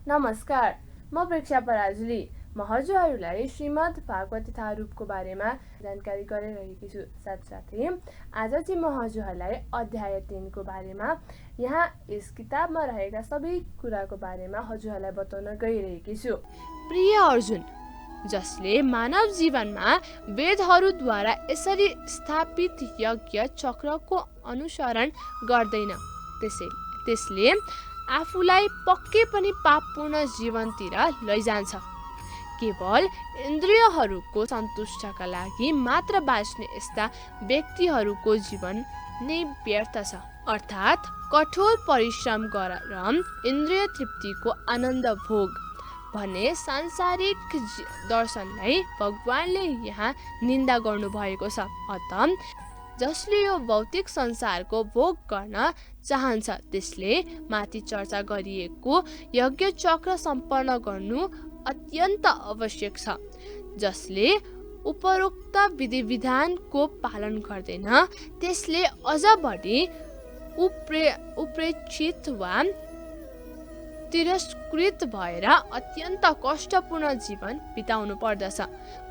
नमस्कार, म प्रेक्षा पराजुली। म हजुरहरूलाई श्रीमद् भागवत तथा रूपको बारेमा जानकारी गराइरहेकी छु। साथसाथै आज चाहिँ म हजुरहरूलाई अध्याय 3 को बारेमा यहाँ यस किताबमा रहेका सबै कुराको बारेमा हजुरहरूलाई बताउन गइरहेकी छु। प्रिय अर्जुन, जसले मानव जीवनमा वेदहरूद्वारा यसरी स्थापित यज्ञ चक्रको अनुसरण गर्दैन, त्यसले आफूलाई पक्कै पनि पापपूर्ण जीवनतिर लैजान्छ। केवल इन्द्रियहरूको सन्तुष्टका लागि मात्र बाँच्ने यस्ता व्यक्तिहरूको जीवन नै व्यर्थ छ। अर्थात् कठोर परिश्रम गरेर इन्द्रिय तृप्तिको आनन्द भोग भन्ने सांसारिक दर्शनलाई भगवानले यहाँ निन्दा गर्नुभएको छ। अत जसले यो भौतिक संसारको भोग गर्न चाहन्छ त्यसले माथि चर्चा गरिएको यज्ञ चक्र सम्पन्न गर्नु अत्यन्त आवश्यक छ। जसले उपरोक्त विधि विधानको पालन गर्दैन त्यसले अझ बढी उपेक्षित वा तिरस्कृत भएर अत्यन्त कष्टपूर्ण जीवन बिताउनु पर्दछ।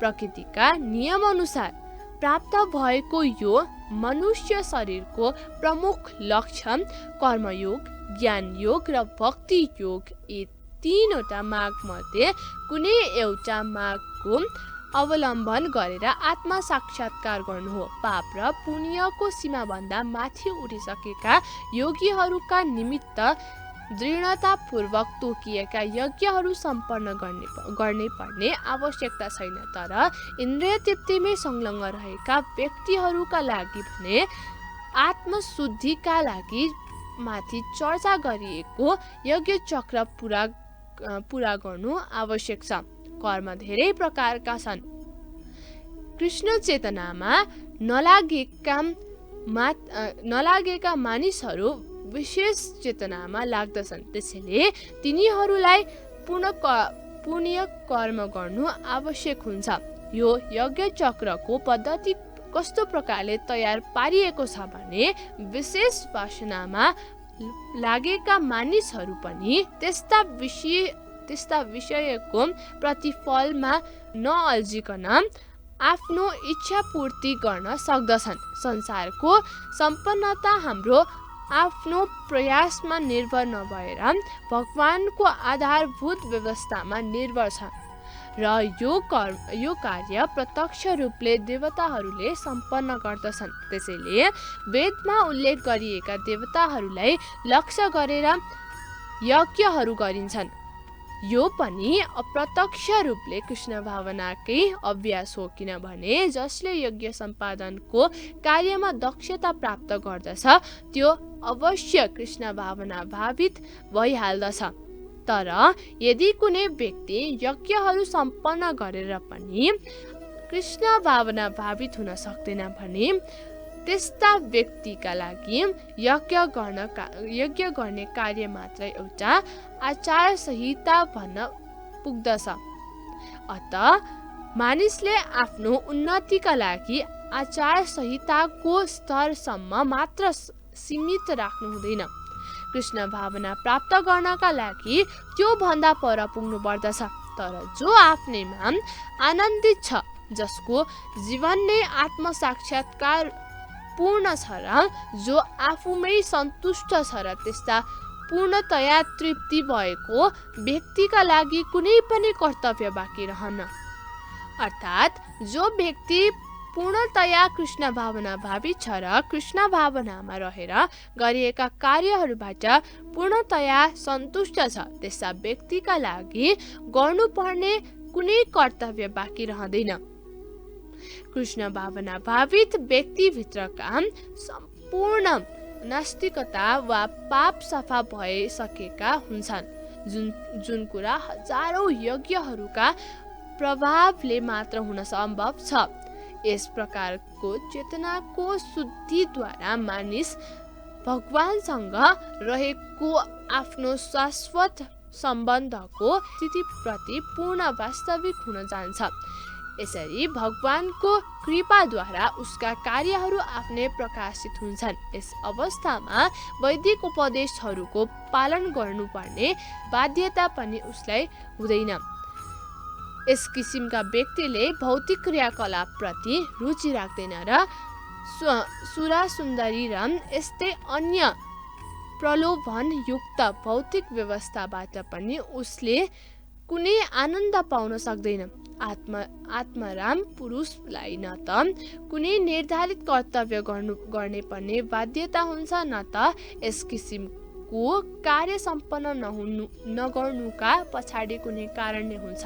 प्रकृतिका नियम अनुसार प्राप्त भएको यो मनुष्य शरीरको प्रमुख लक्ष्य कर्मयोग, ज्ञान योग र भक्ति योग, यी तीनवटा मार्गमध्ये कुनै एउटा मार्गको अवलम्बन गरेर आत्मा साक्षात्कार गर्नु हो। पाप र पुण्यको सीमाभन्दा माथि उठिसकेका योगीहरूका निमित्त दृढतापूर्वक तोकिएका यज्ञहरू सम्पन्न गर्ने पर्ने आवश्यकता छैन। तर इन्द्रिय तृप्तिमै संलग्न रहेका व्यक्तिहरूका लागि भने आत्मशुद्धिका लागि माथि चर्चा गरिएको यज्ञ चक्र पुरा गर्नु आवश्यक छ। कर्म धेरै प्रकारका छन्। कृष्ण चेतनामा नलागेका मानिसहरू विशेष चेतनामा लाग्दछन्। त्यसैले तिनीहरूलाई पुण्य कर्म गर्नु आवश्यक हुन्छ। यो यज्ञ चक्रको पद्धति कस्तो प्रकारले तयार पारिएको छ भने विशेष वासनामा लागेका मानिसहरू पनि त्यस्ता विषयको प्रतिफलमा नअल्झिकन आफ्नो इच्छा पूर्ति गर्न सक्दछन्। संसारको सम्पन्नता हाम्रो आफ्नो प्रयासमा निर्भर नभएर भगवानको आधारभूत व्यवस्थामा निर्भर छ र यो कार्य प्रत्यक्ष रूपले देवताहरूले सम्पन्न गर्दछन्। त्यसैले वेदमा उल्लेख गरिएका देवताहरूलाई लक्ष्य गरेर यज्ञहरू गरिन्छन्। यो पनि अप्रत्यक्ष रूपले कृष्ण भावनाकै अभ्यास हो, किनभने जसले यज्ञ सम्पादनको कार्यमा दक्षता प्राप्त गर्दछ त्यो अवश्य कृष्ण भावना भावित भइहाल्दछ। तर यदि कुनै व्यक्ति यज्ञहरू सम्पन्न गरेर पनि कृष्ण भावना भावित हुन सक्दैन भने त्यस्ता व्यक्तिका लागि यज्ञ गर्ने कार्य मात्र एउटा आचार संहिता भन्न पुग्दछ। अत मानिसले आफ्नो उन्नतिका लागि आचार संहिताको स्तरसम्म मात्र सीमित राख्नु हुँदैन। कृष्ण भावना प्राप्त गर्नका लागि त्यो भन्दा पर पुग्नु पर्दछ। तर जो आफ्नैमा आनन्दित छ, जसको जीवन नै आत्म साक्षात्कार पूर्ण छ र जो आफूमै सन्तुष्ट छ र त्यस्ता पूर्णतया तृप्ति भएको व्यक्तिका लागि कुनै पनि कर्तव्य बाँकी रहन्न। अर्थात् जो व्यक्ति पूर्णतया कृष्ण भावना भावित छ र कृष्ण भावनामा रहेर गरिएका कार्यहरूबाट पूर्णतया सन्तुष्ट छ, त्यस्ता व्यक्तिका लागि गर्नुपर्ने कुनै कर्तव्य बाँकी रहँदैन। कृष्ण भावना भावित व्यक्तिभित्रका सम्पूर्ण नास्तिकता वा पाप सफा भइसकेका हुन्छन्, जुन कुरा हजारौं यज्ञहरूका प्रभावले मात्र हुन सम्भव छ। यस प्रकारको चेतनाको शुद्धिद्वारा मानिस भगवानसँग रहेको आफ्नो शाश्वत सम्बन्धको स्थितिप्रति पूर्ण वास्तविक हुन जान्छ। यसरी भगवानको कृपाद्वारा उसका कार्यहरू आफ्नै प्रकाशित हुन्छन्। यस अवस्थामा वैदिक उपदेशहरूको पालन गर्नुपर्ने बाध्यता पनि उसलाई हुँदैन। यस किसिमका व्यक्तिले भौतिक क्रियाकलापप्रति रुचि राख्दैन र सुरा सुन्दरी र यस्तै अन्य प्रलोभनयुक्त भौतिक व्यवस्थाबाट पनि उसले कुनै आनन्द पाउन सक्दैन। आत्माराम पुरुषलाई न त कुनै निर्धारित कर्तव्य गर्ने पर्ने बाध्यता हुन्छ, न त यस किसिमको कार्य सम्पन्न नगर्नुका पछाडि कुनै कारण नै हुन्छ।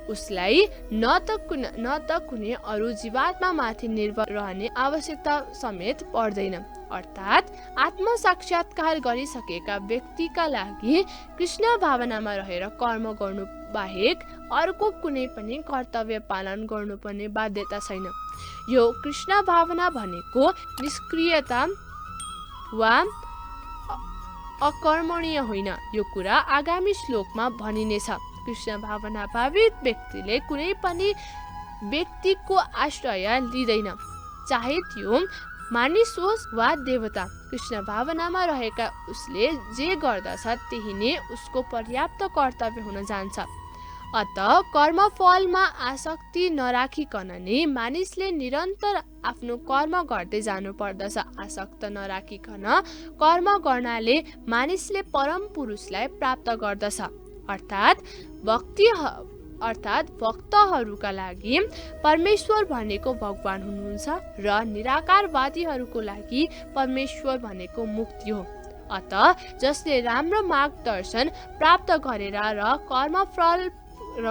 उसलाई न त कुनै अरू जीवात्मा माथि निर्भर रहने आवश्यकता समेत पर्दैन। अर्थात् आत्मसाक्षात्कार गरिसकेका व्यक्तिका लागि कृष्ण भावनामा रहेर कर्म गर्नु बाहेक अर्को कुनै पनि कर्तव्य पालन गर्नुपर्ने बाध्यता छैन। यो कृष्ण भावना भनेको निष्क्रियता वा अकर्मणीय होइन। यो कुरा आगामी श्लोकमा भनिनेछ। कृष्ण भावना भावित व्यक्तिले कुनै पनि व्यक्तिको आश्रय लिँदैन, चाहे त्यो मानिस होस् वा देवता। कृष्ण भावनामा रहेका उसले जे गर्दछ त्यही नै उसको पर्याप्त कर्तव्य हुन जान्छ। अत कर्मफलमा आसक्ति नराखिकन नै मानिसले निरन्तर आफ्नो कर्म गर्दै जानु पर्दछ। आसक्त नराखिकन कर्म गर्नाले मानिसले परम पुरुषलाई प्राप्त गर्दछ। अर्थात् भक्तहरूका लागि परमेश्वर भनेको भगवान हुनुहुन्छ र निराकारवादीहरूको लागि परमेश्वर भनेको मुक्ति हो। अत जसले राम्रो मार्गदर्शन प्राप्त गरेर र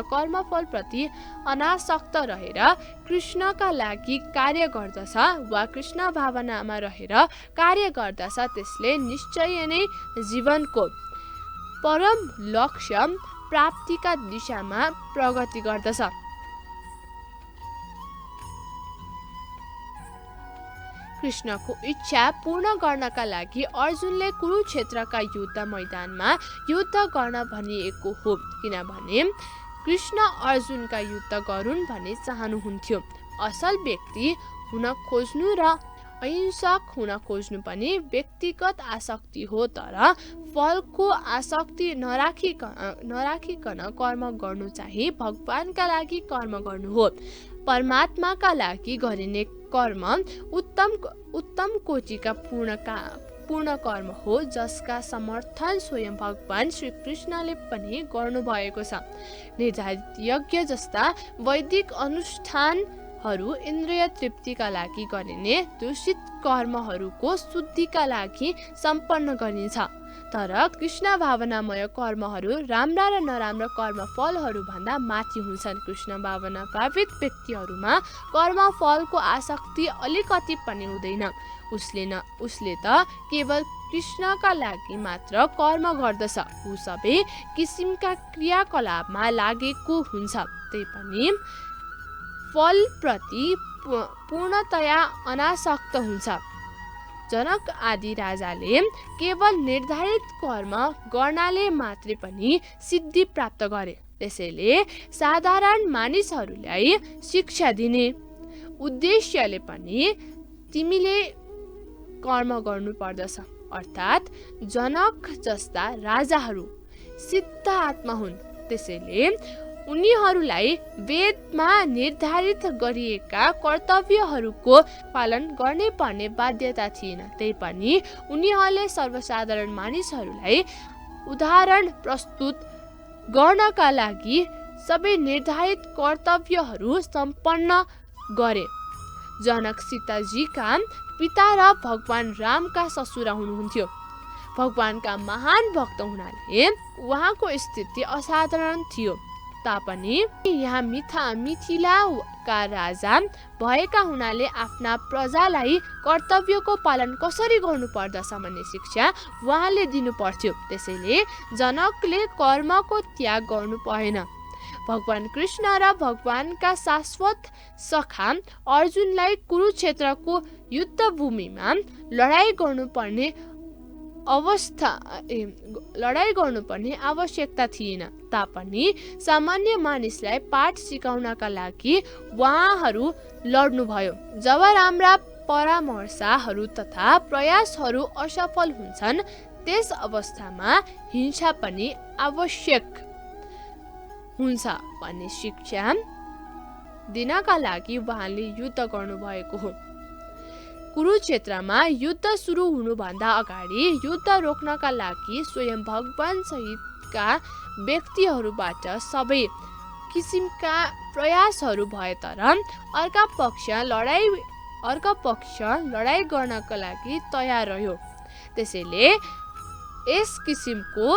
कर्मफलप्रति अनासक्त रहेर कृष्णका लागि कार्य गर्दछ वा कृष्ण भावनामा रहेर कार्य गर्दछ, त्यसले निश्चय नै जीवनको परम लक्ष्य प्राप्तिका दिशामा प्रगति गर्दछ। कृष्णको इच्छा पूर्ण गर्नका लागि अर्जुनले कुरुक्षेत्रका युद्ध मैदानमा युद्ध गर्न भनिएको हो, किनभने कृष्ण अर्जुनका युद्ध गरून् भन्ने चाहनुहुन्थ्यो। असल व्यक्ति हुन खोज्नु र अहिंसक हुन खोज्नु पनि व्यक्तिगत आसक्ति हो, तर फलको आसक्ति नराखिकन कर्म गर्नु चाहिँ भगवानका लागि कर्म गर्नु हो। परमात्माका लागि गरिने कर्म उत्तम कोटिका पूर्ण कर्म हो, जसका समर्थन स्वयं भगवान श्री कृष्णले पनि गर्नुभएको छ। निर्धारित यज्ञ जस्ता वैदिक अनुष्ठानहरू इन्द्रिय तृप्तिका लागि गरिने दूषित कर्महरूको शुद्धिका लागि सम्पन्न गरिन्छ। तर कृष्ण भावनामय कर्महरू राम्रा र नराम्रा कर्मफलहरू भन्दा माथि हुन्छन्। कृष्ण भावना भावित व्यक्तिहरूमा कर्मफलको आसक्ति अलिकति पनि हुँदैन। उसले त केवल कृष्णका लागि मात्र कर्म गर्दछ। ऊ सबै किसिमका क्रियाकलापमा लागेको हुन्छ, त्यही पनि फलप्रति पूर्णतया अनासक्त हुन्छ। जनक आदि राजाले केवल निर्धारित कर्म गर्नाले मात्रै पनि सिद्धि प्राप्त गरे। त्यसैले साधारण मानिसहरूलाई शिक्षा दिने उद्देश्यले पनि तिमीले कर्म गर्नु पर्दछ। अर्थात् जनक जस्ता राजाहरू सिद्ध आत्मा हुन्, त्यसैले उनीहरूलाई वेदमा निर्धारित गरिएका कर्तव्यहरूको पालन गर्ने पर्ने बाध्यता थिएन। त्यही पनि उनीहरूले सर्वसाधारण मानिसहरूलाई उदाहरण प्रस्तुत गर्नका लागि सबै निर्धारित कर्तव्यहरू सम्पन्न गरे। जनक सीताजीका पिता र भगवान रामका ससुरा हुनुहुन्थ्यो। भगवानका महान भक्त हुनाले उहाँको स्थिति असाधारण थियो तापनि यहाँ मिथिलाका राजा भएका हुनाले आफ्ना प्रजालाई कर्तव्यको पालन कसरी गर्नु पर्दछ भन्ने शिक्षा उहाँले दिनु पर्थ्यो। त्यसैले जनकले कर्मको त्याग गर्नु भएन। भगवान कृष्ण र भगवानका शाश्वत सखा अर्जुनलाई कुरुक्षेत्रको युद्ध भूमिमा लडाईँ गर्नुपर्ने लडाईँ गर्नुपर्ने आवश्यकता थिएन तापनि सामान्य मानिसलाई पाठ सिकाउनका लागि उहाँहरू लड्नुभयो। जब राम्रा परामर्शहरू तथा प्रयासहरू असफल हुन्छन् त्यस अवस्थामा हिंसा पनि आवश्यक हुन्छ भन्ने शिक्षा दिनका लागि उहाँले युद्ध गर्नुभएको हो। कुरुक्षेत्रमा युद्ध सुरु हुनुभन्दा अगाडि युद्ध रोक्नका लागि स्वयं भगवान सहितका व्यक्तिहरूबाट सबै किसिमका प्रयासहरू भए तर अर्का पक्ष लडाईँ गर्नका लागि तयार रह्यो। त्यसैले यस किसिमको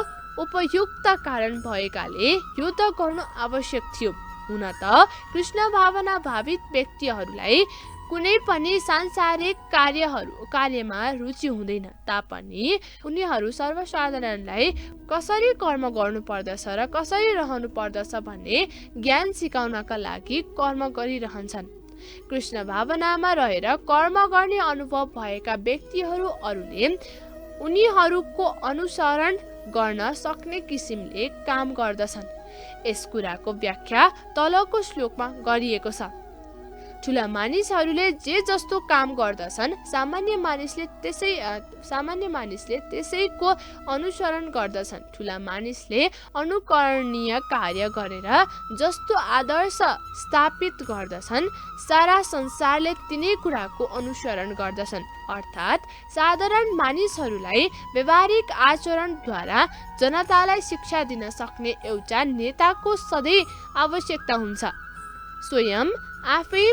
उपयुक्त कारण भएकाले युद्ध गर्नु आवश्यक थियो। हुन त कृष्ण भावना भावित व्यक्तिहरूलाई कुनै पनि सांसारिक कार्यमा रुचि हुँदैन तापनि उनीहरू सर्वसाधारणलाई कसरी कर्म गर्नु पर्दछ र कसरी रहनु पर्दछ भन्ने ज्ञान सिकाउनका लागि कर्म गरिरहन्छन्। कृष्ण भावनामा रहेर कर्म गर्ने अनुभव भएका व्यक्तिहरूले उनीहरूको अनुसरण गर्न सक्ने किसिमले काम गर्दछन्। यस कुराको व्याख्या तलको श्लोकमा गरिएको छ। ठुला मानिसहरूले जे जस्तो काम गर्दछन् सामान्य मानिसले त्यसैको अनुसरण गर्दछन्। ठुला मानिसले अनुकरणीय कार्य गरेर जस्तो आदर्श स्थापित गर्दछन् सारा संसारले तिनै कुराको अनुसरण गर्दछन्। अर्थात् साधारण मानिसहरूलाई व्यवहारिक आचरणद्वारा जनतालाई शिक्षा दिन सक्ने एउटा नेताको सधैँ आवश्यकता हुन्छ। स्वयं आफै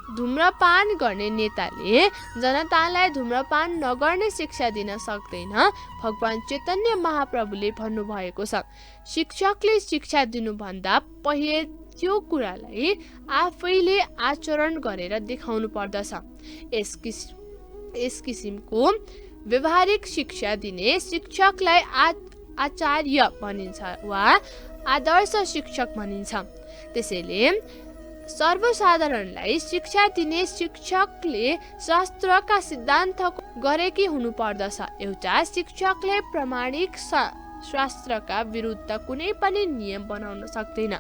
धूम्रपान गर्ने नेताले जनतालाई धूम्रपान नगर्ने शिक्षा दिन सक्दैन। भगवान चैतन्य महाप्रभुले भन्नुभएको छ, शिक्षकले शिक्षा दिनुभन्दा पहिले त्यो कुरालाई आफैले आचरण गरेर देखाउनु पर्दछ। यस किसिमको व्यवहारिक शिक्षा दिने शिक्षकलाई आचार्य भनिन्छ वा आदर्श शिक्षक भनिन्छ। त्यसैले सर्वसाधारणलाई शिक्षा दिने शिक्षकले शास्त्रका सिद्धान्त गरेकै हुनुपर्दछ। एउटा शिक्षकले प्रामाणिक शास्त्रका विरुद्ध कुनै पनि नियम बनाउन सक्दैन।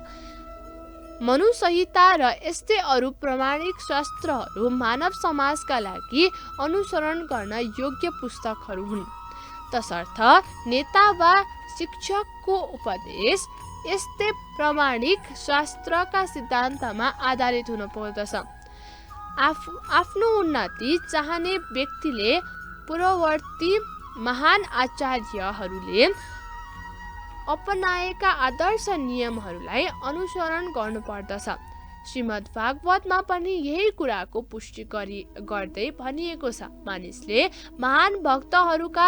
मनुसंहिता र यस्तै अरू प्रामाणिक शास्त्रहरू मानव समाजका लागि अनुसरण गर्न योग्य पुस्तकहरू हुन्। तसर्थ नेता वा शिक्षकको उपदेश यस्तै प्रामाणिक शास्त्रका सिद्धान्तमा आधारित हुन पर्दछ। आफ्नो उन्नति चाहने व्यक्तिले पूर्ववर्ती महान आचार्यहरूले अपनाएका आदर्श नियमहरूलाई अनुसरण गर्नुपर्दछ। श्रीमद् भागवतमा पनि यही कुराको पुष्टि गर्दै भनिएको छ, मानिसले महान भक्तहरूका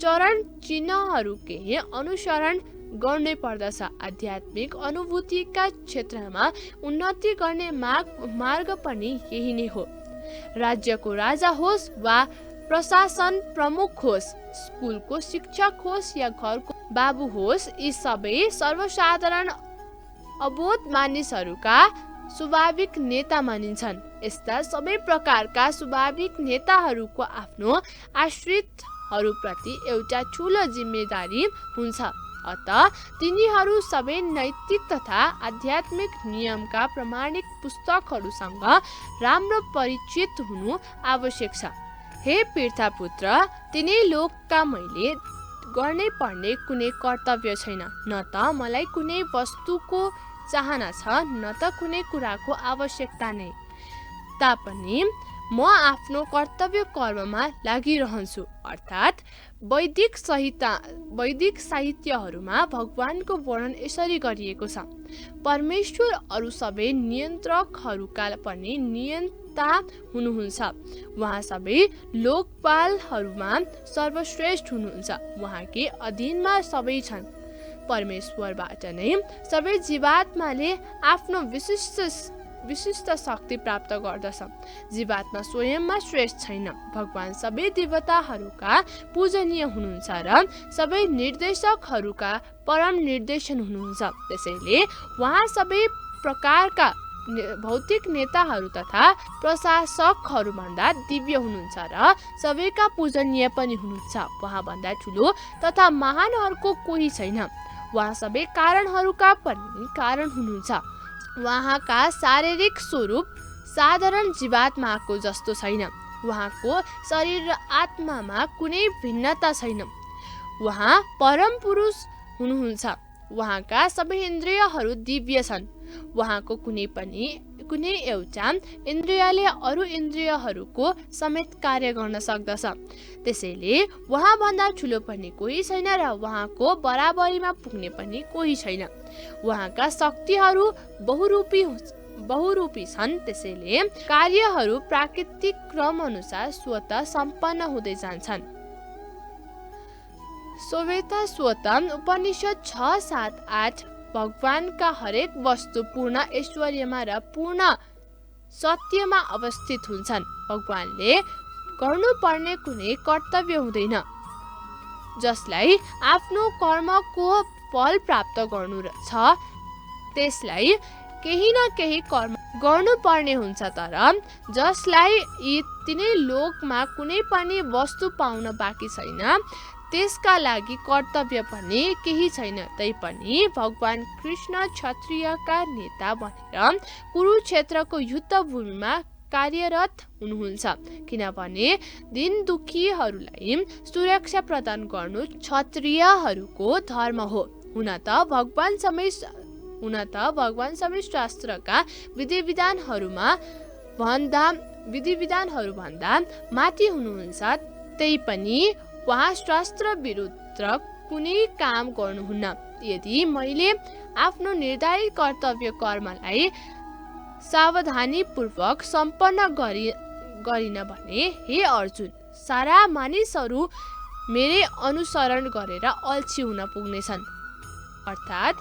चरण चिन्हहरू केही अनुसरण गर्नै पर्दछ। आध्यात्मिक अनुभूतिका क्षेत्रमा उन्नति गर्ने मार्ग पनि यही नै हो। राज्यको राजा होस् वा प्रशासन प्रमुख होस्, स्कुलको शिक्षक होस् या घरको बाबु होस्, यी सबै सर्वसाधारण अबोध मानिसहरूका स्वाभाविक नेता मानिन्छन्। यस्ता सबै प्रकारका स्वाभाविक नेताहरूको आफ्नो आश्रितहरूप्रति एउटा ठूलो जिम्मेदारी हुन्छ। अत तिनीहरू सबै नैतिक तथा आध्यात्मिक नियमका प्रामाणिक पुस्तकहरूसँग राम्रो परिचित हुनु आवश्यक छ। हे पृथापुत्र, तिनै लोकका मैले गर्नै पर्ने कुनै कर्तव्य छैन। न त मलाई कुनै वस्तुको चाहना छ न त कुनै कुराको आवश्यकता नै। तापनि म आफ्नो कर्तव्य कर्ममा लागिरहन्छु। अर्थात् वैदिक साहित्यहरूमा भगवानको वर्णन यसरी गरिएको छ, परमेश्वर अरू सबै नियन्त्रकहरूका पनि नियन्ता हुनुहुन्छ। उहाँ सबै लोकपालहरूमा सर्वश्रेष्ठ हुनुहुन्छ। उहाँकै अधीनमा सबै छन्। परमेश्वरबाट नै सबै जीवात्माले आफ्नो विशिष्ट शक्ति प्राप्त गर्दछ। जीवात्मा स्वयंमा श्रेष्ठ छैन। भगवान सबै देवताहरूका पूजनीय हुनुहुन्छ र सबै निर्देशकहरूका परम निर्देशन हुनुहुन्छ। त्यसैले उहाँ सबै प्रकारका भौतिक नेताहरू तथा प्रशासकहरूभन्दा दिव्य हुनुहुन्छ र सबैका पूजनीय पनि हुनुहुन्छ। उहाँभन्दा ठुलो तथा महान अर्को कोही छैन। उहाँ सबै कारणहरूका पनि कारण हुनुहुन्छ। उहाँका शारीरिक स्वरूप साधारण जीवात्माको जस्तो छैन। उहाँको शरीर र आत्मामा कुनै भिन्नता छैन। उहाँ परम पुरुष हुनुहुन्छ। उहाँका सबै इन्द्रियहरू दिव्य छन्। उहाँको कुनै एउटा इन्द्रियले अरू इन्द्रियहरूको समेत कार्य गर्न सक्दछ। त्यसैले उहाँभन्दा ठुलो पनि कोही छैन र उहाँको बराबरीमा पुग्ने पनि कोही छैन। उहाँका शक्तिहरू बहुरूपी छन्। त्यसैले कार्यहरू प्राकृतिक क्रम अनुसार स्वतः सम्पन्न हुँदै जान्छन्। उपनिषद 6-7-8 भगवानका हरेक वस्तु पूर्ण ऐश्वर्यमा र पूर्ण सत्यमा अवस्थित हुन्छन्। भगवानले गर्नुपर्ने कुनै कर्तव्य हुँदैन। जसलाई आफ्नो कर्मको फल प्राप्त गर्नु छ त्यसलाई केही न केही कर्म गर्नुपर्ने हुन्छ। तर जसलाई तिनै लोकमा कुनै पनि वस्तु पाउन बाँकी छैन त्यसका लागि कर्तव्य पनि केही छैन। तैपनि भगवान कृष्ण क्षत्रियका नेता बनेर कुरुक्षेत्रको युद्धभूमिमा कार्यरत हुनुहुन्छ। किनभने दीन दुखीहरूलाई सुरक्षा प्रदान गर्नु क्षत्रियहरूको धर्म हो। हुन त भगवान सबै शास्त्रका विधिविधानहरू भन्दा माथि हुनुहुन्छ। तैपनि उहाँ शास्त्र विरुद्ध कुनै काम गर्नुहुन्न। यदि मैले आफ्नो निर्धारित कर्तव्य कर्मलाई सावधानीपूर्वक सम्पन्न गरिन भने हे अर्जुन, सारा मानिसहरू मेरै अनुसरण गरेर अल्छी हुन पुग्नेछन्। अर्थात्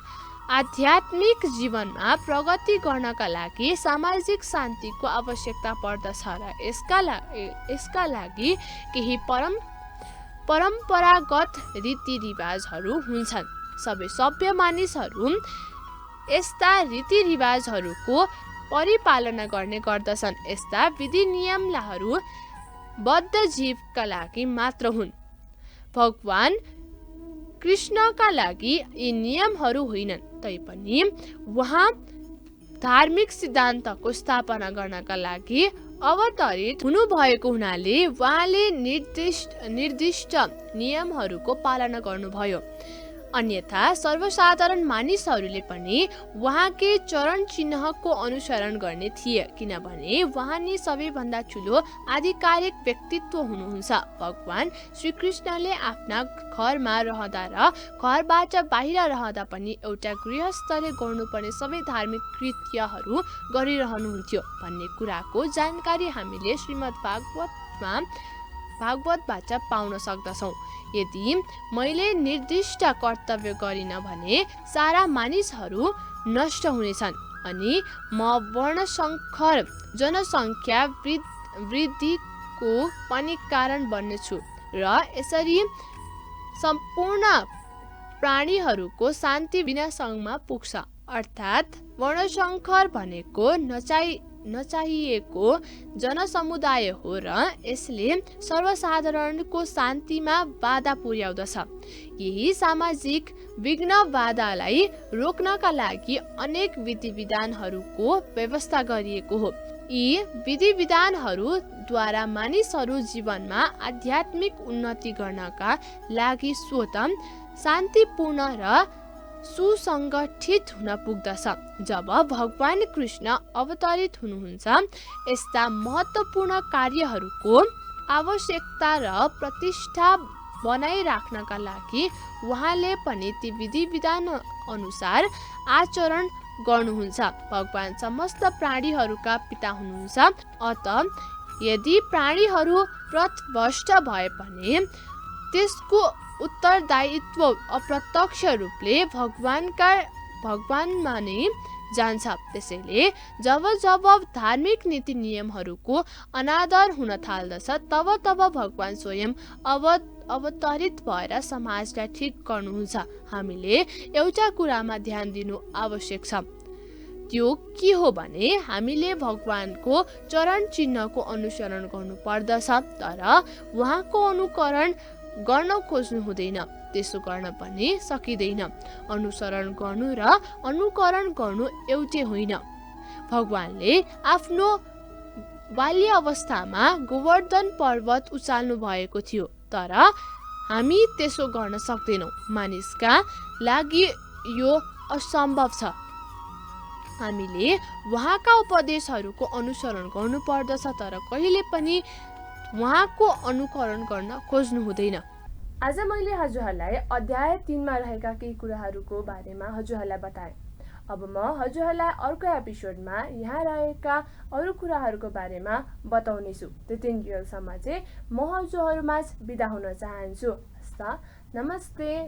आध्यात्मिक जीवनमा प्रगति गर्नका लागि सामाजिक शान्तिको आवश्यकता पर्दछ र यसका लागि केही परम्परागत रीतिरिवाजहरू हुन्छन्। सबै सभ्य मानिसहरू यस्ता रीतिरिवाजहरूको परिपालना गर्ने गर्दछन्। यस्ता विधि नियमहरू बद्ध जीवका लागि मात्र हुन्। भगवान कृष्णका लागि यी नियमहरू होइनन्। तैपनि उहाँ धार्मिक सिद्धान्तको स्थापना गर्नका लागि अवतरित हुनुभएको हुनाले उहाँले निर्दिष्ट नियमहरूको पालना गर्नुभयो। अन्यथा सर्वसाधारण मानिसहरूले पनि उहाँकै चरण चिन्हको अनुसरण गर्ने थिए। किनभने उहाँ नै सबैभन्दा ठुलो आधिकारिक व्यक्तित्व हुनुहुन्छ। भगवान श्रीकृष्णले आफ्ना घरमा रहँदा र घरबाट बाहिर रहँदा पनि एउटा गृहस्थले गर्नुपर्ने सबै धार्मिक कृत्यहरू गरिरहनुहुन्थ्यो भन्ने कुराको जानकारी हामीले श्रीमद् भागवतबाट पाउन सक्दछौँ। यदि मैले निर्दिष्ट कर्तव्य गरिन भने सारा मानिसहरू नष्ट हुनेछन् अनि म वर्णसङ्कर जनसङ्ख्या वृद्धिको पनि कारण बन्नेछु र यसरी सम्पूर्ण प्राणीहरूको शान्ति विनाशमा पुग्छ। अर्थात् वर्णसङ्कर भनेको नचाहिएको जनसमुदाय हो र यसले सर्वसाधारणको शान्तिमा बाधा पुर्याउँदछ। यही सामाजिक विघ्न बाधालाई रोक्नका लागि अनेक विधिविधानहरूको व्यवस्था गरिएको हो। यी विधिविधानहरूद्वारा मानिसहरू जीवनमा आध्यात्मिक उन्नति गर्नका लागि स्वतः शान्तिपूर्ण र सुसङ्गठित हुन पुग्दछ। जब भगवान कृष्ण अवतरित हुनुहुन्छ यस्ता महत्त्वपूर्ण कार्यहरूको आवश्यकता र प्रतिष्ठा बनाइराख्नका लागि उहाँले पनि ती विधिविधान अनुसार आचरण गर्नुहुन्छ। भगवान समस्त प्राणीहरूका पिता हुनुहुन्छ। अत यदि प्राणीहरू पथभ्रष्ट भए पनि त्यसको उत्तरदायित्व अप्रत्यक्ष रूपले भगवानमा नै जान्छ। त्यसैले जब धार्मिक नीति नियमहरूको अनादर हुन थाल्दछ तब भगवान स्वयं अवतरित भएर समाजलाई ठिक गर्नुहुन्छ। हामीले एउटा कुरामा ध्यान दिनु आवश्यक छ। त्यो के हो भने हामीले भगवानको चरण चिन्हको अनुसरण गर्नुपर्दछ, तर उहाँको अनुकरण गर्न खोज्नु हुँदैन। त्यसो गर्न पनि सकिँदैन। अनुसरण गर्नु र अनुकरण गर्नु एउटै होइन। भगवानले आफ्नो बाल्य अवस्थामा गोवर्धन पर्वत उचाल्नु भएको थियो, तर हामी त्यसो गर्न सक्दैनौँ। मानिसका लागि यो असम्भव छ। हामीले उहाँका उपदेशहरूको अनुसरण गर्नुपर्दछ, तर कहिले पनि उहाँको अनुकरण गर्न खोज्नु हुँदैन। आज मैले हजुरहरूलाई अध्याय 3 मा रहेका केही कुराहरूको बारेमा हजुरहरूलाई बताएँ। अब म हजुरहरूलाई अर्को एपिसोडमा यहाँ रहेका अरू कुराहरूको बारेमा बताउनेछु। त्यतिन्जेलसम्म चाहिँ म हजुरहरूमा बिदा हुन चाहन्छु। नमस्ते।